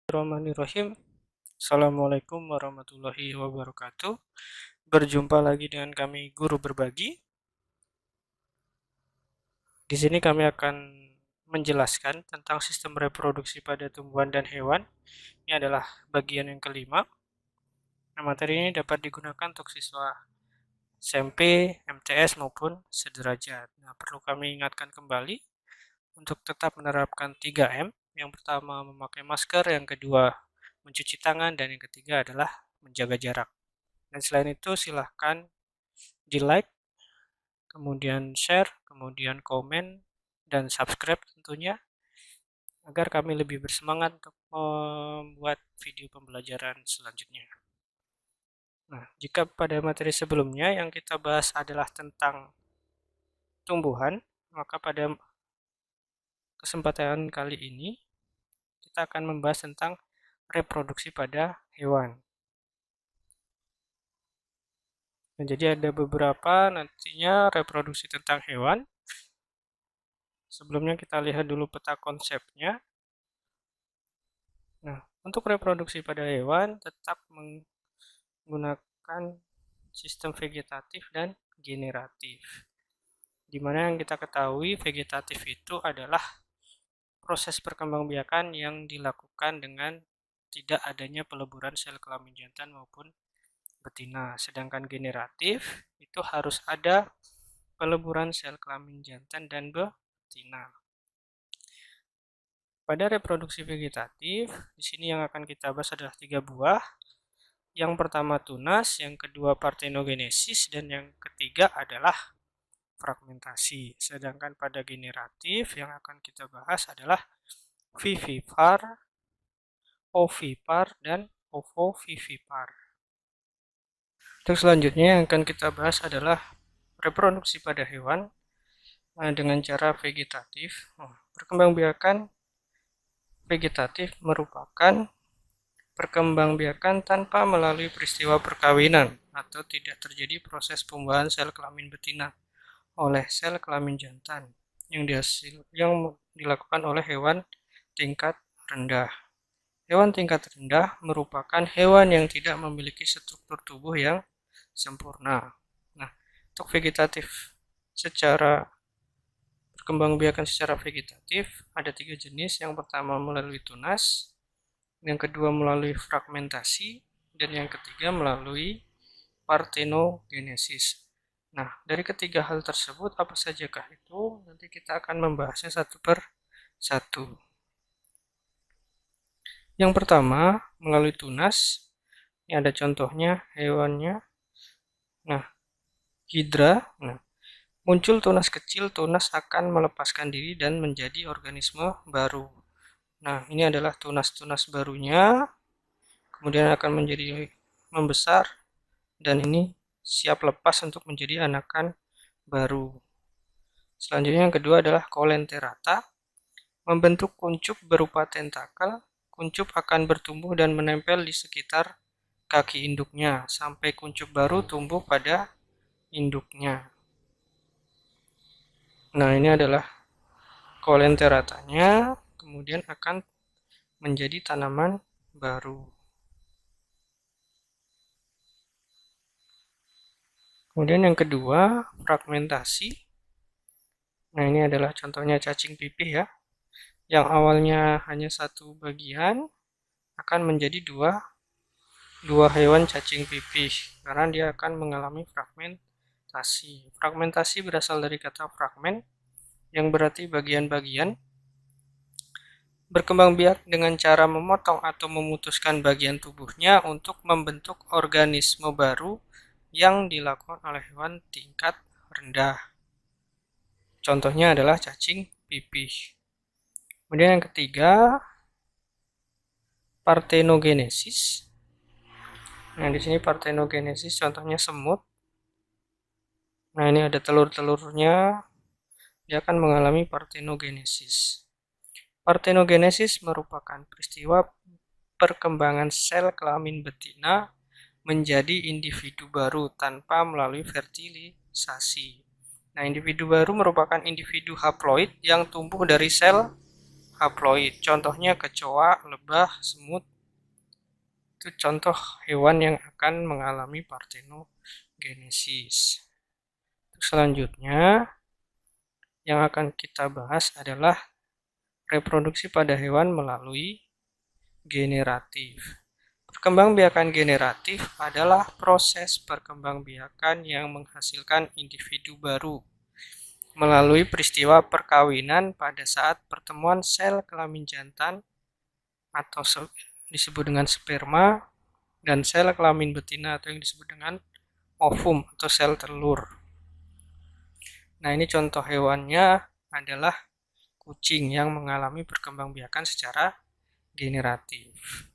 Bismillahirrahmanirrahim. Assalamualaikum warahmatullahi wabarakatuh. Berjumpa lagi dengan kami Guru Berbagi. Di sini kami akan menjelaskan tentang sistem reproduksi pada tumbuhan dan hewan. Ini adalah bagian yang kelima. Nah, materi ini dapat digunakan untuk siswa SMP, MTS maupun sederajat. Nah, perlu kami ingatkan kembali untuk tetap menerapkan 3M. Yang pertama memakai masker, yang kedua mencuci tangan, dan yang ketiga adalah menjaga jarak. Dan selain itu silahkan di like, kemudian share, kemudian komen, dan subscribe tentunya, agar kami lebih bersemangat untuk membuat video pembelajaran selanjutnya. Nah, jika pada materi sebelumnya yang kita bahas adalah tentang tumbuhan, maka pada kesempatan kali ini kita akan membahas tentang reproduksi pada hewan. Nah, jadi ada beberapa nantinya reproduksi tentang hewan. Sebelumnya kita lihat dulu peta konsepnya. Nah, untuk reproduksi pada hewan tetap menggunakan sistem vegetatif dan generatif. Di mana yang kita ketahui vegetatif itu adalah proses perkembangbiakan yang dilakukan dengan tidak adanya peleburan sel kelamin jantan maupun betina. Sedangkan generatif itu harus ada peleburan sel kelamin jantan dan betina. Pada reproduksi vegetatif, di sini yang akan kita bahas adalah 3 buah. Yang pertama tunas, yang kedua partenogenesis, dan yang ketiga adalah fragmentasi. Sedangkan pada generatif yang akan kita bahas adalah vivipar, ovipar, dan ovovivipar. Untuk selanjutnya yang akan kita bahas adalah reproduksi pada hewan dengan cara vegetatif. Perkembangbiakan vegetatif merupakan perkembangbiakan tanpa melalui peristiwa perkawinan atau tidak terjadi proses pembuahan sel kelamin betina oleh sel kelamin jantan yang dilakukan oleh hewan tingkat rendah. Hewan tingkat rendah merupakan hewan yang tidak memiliki struktur tubuh yang sempurna. Nah, untuk vegetatif perkembangbiakan secara vegetatif ada 3 jenis. Yang pertama melalui tunas, yang kedua melalui fragmentasi, dan yang ketiga melalui partenogenesis. Nah, dari ketiga hal tersebut apa sajakah itu? Nanti kita akan membahasnya satu per satu. Yang pertama melalui tunas. Ini ada contohnya hewannya. Nah, hidra. Nah, muncul tunas kecil, tunas akan melepaskan diri dan menjadi organisme baru. Nah, ini adalah tunas-tunas barunya, kemudian akan menjadi membesar, dan ini siap lepas untuk menjadi anakan baru. Selanjutnya yang kedua adalah coelenterata, membentuk kuncup berupa tentakel. Kuncup akan bertumbuh dan menempel di sekitar kaki induknya, sampai kuncup baru tumbuh pada induknya. Nah, ini adalah coelenteratanya, kemudian akan menjadi tanaman baru. Kemudian yang kedua, fragmentasi. Nah, ini adalah contohnya cacing pipih ya. Yang awalnya hanya satu bagian akan menjadi dua hewan cacing pipih karena dia akan mengalami fragmentasi. Fragmentasi berasal dari kata fragmen yang berarti bagian-bagian. Berkembang biak dengan cara memotong atau memutuskan bagian tubuhnya untuk membentuk organisme baru yang dilakukan oleh hewan tingkat rendah. Contohnya adalah cacing pipih. Kemudian yang ketiga, partenogenesis. Nah, di sini partenogenesis contohnya semut. Nah, ini ada telur-telurnya. Dia akan mengalami partenogenesis. Partenogenesis merupakan peristiwa perkembangan sel kelamin betina menjadi individu baru tanpa melalui fertilisasi. Nah, individu baru merupakan individu haploid yang tumbuh dari sel haploid. Contohnya kecoa, lebah, semut. Itu contoh hewan yang akan mengalami partenogenesis. Selanjutnya yang akan kita bahas adalah reproduksi pada hewan melalui generatif. Perkembangbiakan generatif adalah proses perkembangbiakan yang menghasilkan individu baru melalui peristiwa perkawinan pada saat pertemuan sel kelamin jantan atau disebut dengan sperma dan sel kelamin betina atau yang disebut dengan ovum atau sel telur. Nah, ini contoh hewannya adalah kucing yang mengalami perkembangbiakan secara generatif.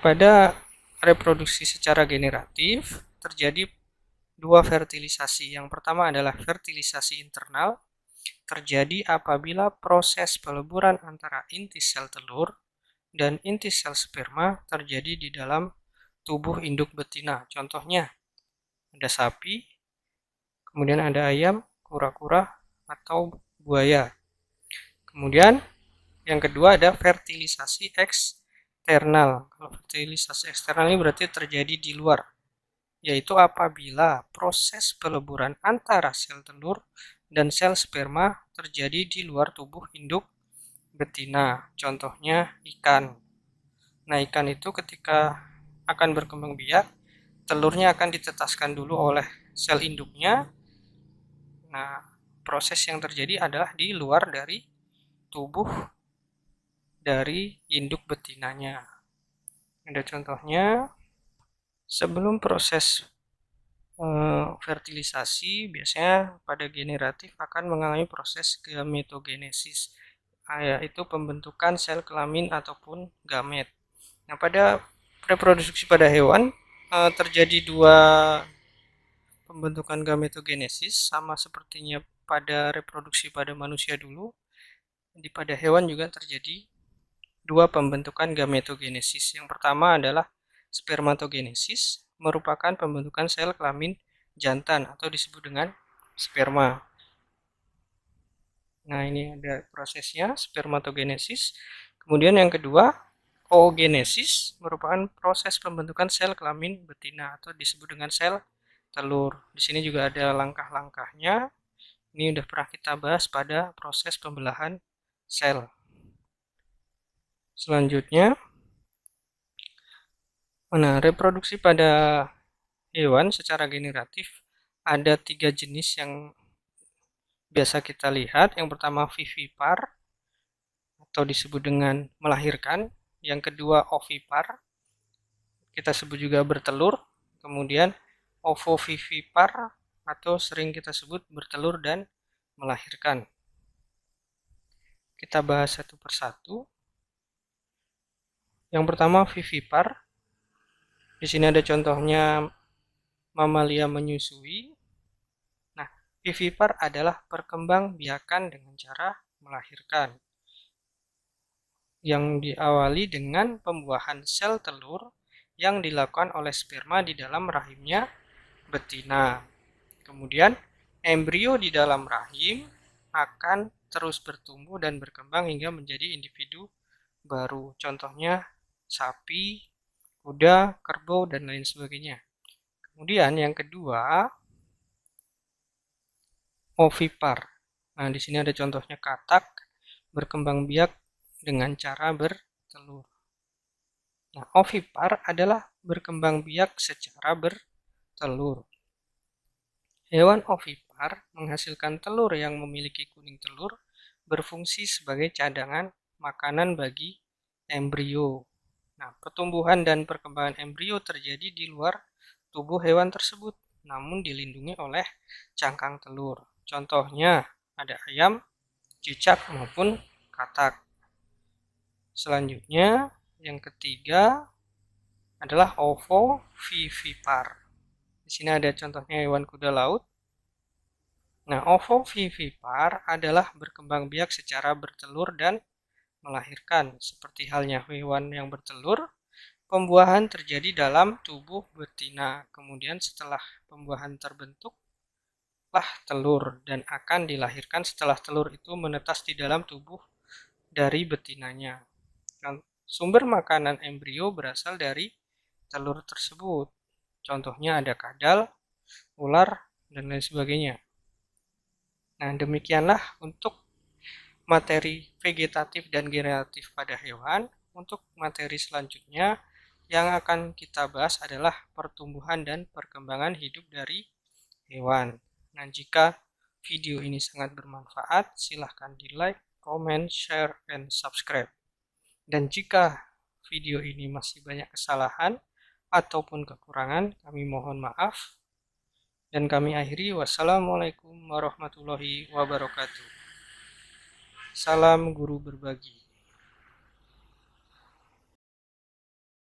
Pada reproduksi secara generatif terjadi dua fertilisasi. Yang pertama adalah fertilisasi internal, terjadi apabila proses peleburan antara inti sel telur dan inti sel sperma terjadi di dalam tubuh induk betina. Contohnya ada sapi, kemudian ada ayam, kura-kura, atau buaya. Kemudian yang kedua ada fertilisasi eksternal. Kalau fertilisasi eksternal ini berarti terjadi di luar, yaitu apabila proses peleburan antara sel telur dan sel sperma terjadi di luar tubuh induk betina. Contohnya ikan. Nah, ikan itu ketika akan berkembang biak, telurnya akan ditetaskan dulu oleh sel induknya. Nah, proses yang terjadi adalah di luar dari tubuh dari induk betinanya. Ada contohnya, sebelum proses fertilisasi, biasanya pada generatif akan mengalami proses gametogenesis, yaitu pembentukan sel kelamin ataupun gamet. Nah, pada reproduksi pada hewan terjadi dua pembentukan gametogenesis, sama sepertinya pada reproduksi pada manusia dulu. Pada hewan juga terjadi dua pembentukan gametogenesis. Yang pertama adalah spermatogenesis, merupakan pembentukan sel kelamin jantan atau disebut dengan sperma. Nah, ini ada prosesnya, spermatogenesis. Kemudian yang kedua, oogenesis, merupakan proses pembentukan sel kelamin betina atau disebut dengan sel telur. Di sini juga ada langkah-langkahnya. Ini udah pernah kita bahas pada proses pembelahan sel. Selanjutnya, reproduksi pada hewan secara generatif ada 3 jenis yang biasa kita lihat. Yang pertama vivipar atau disebut dengan melahirkan. Yang kedua ovipar, kita sebut juga bertelur. Kemudian ovovivipar atau sering kita sebut bertelur dan melahirkan. Kita bahas satu persatu. Yang pertama vivipar. Di sini ada contohnya mamalia menyusui. Nah, vivipar adalah perkembangbiakan dengan cara melahirkan, yang diawali dengan pembuahan sel telur yang dilakukan oleh sperma di dalam rahimnya betina. Kemudian embrio di dalam rahim akan terus bertumbuh dan berkembang hingga menjadi individu baru. Contohnya sapi, kuda, kerbau, dan lain sebagainya. Kemudian yang kedua, ovipar. Nah, di sini ada contohnya katak, berkembang biak dengan cara bertelur. Nah, ovipar adalah berkembang biak secara bertelur. Hewan ovipar menghasilkan telur yang memiliki kuning telur, berfungsi sebagai cadangan makanan bagi embrio. Nah, pertumbuhan dan perkembangan embrio terjadi di luar tubuh hewan tersebut, namun dilindungi oleh cangkang telur. Contohnya ada ayam, cicak, maupun katak. Selanjutnya, yang ketiga adalah ovovivipar. Di sini ada contohnya hewan kuda laut. Nah, ovovivipar adalah berkembang biak secara bertelur dan melahirkan. Seperti halnya hewan yang bertelur, pembuahan terjadi dalam tubuh betina. Kemudian setelah pembuahan terbentuk, telur dan akan dilahirkan setelah telur itu menetas di dalam tubuh dari betinanya. Sumber makanan embrio berasal dari telur tersebut. Contohnya ada kadal, ular, dan lain sebagainya. Nah, demikianlah untuk materi vegetatif dan generatif pada hewan. Untuk materi selanjutnya yang akan kita bahas adalah pertumbuhan dan perkembangan hidup dari hewan. Nah, jika video ini sangat bermanfaat, silahkan di like, comment, share, and subscribe. Dan jika video ini masih banyak kesalahan ataupun kekurangan, kami mohon maaf. Dan kami akhiri, wassalamualaikum warahmatullahi wabarakatuh. Salam guru berbagi.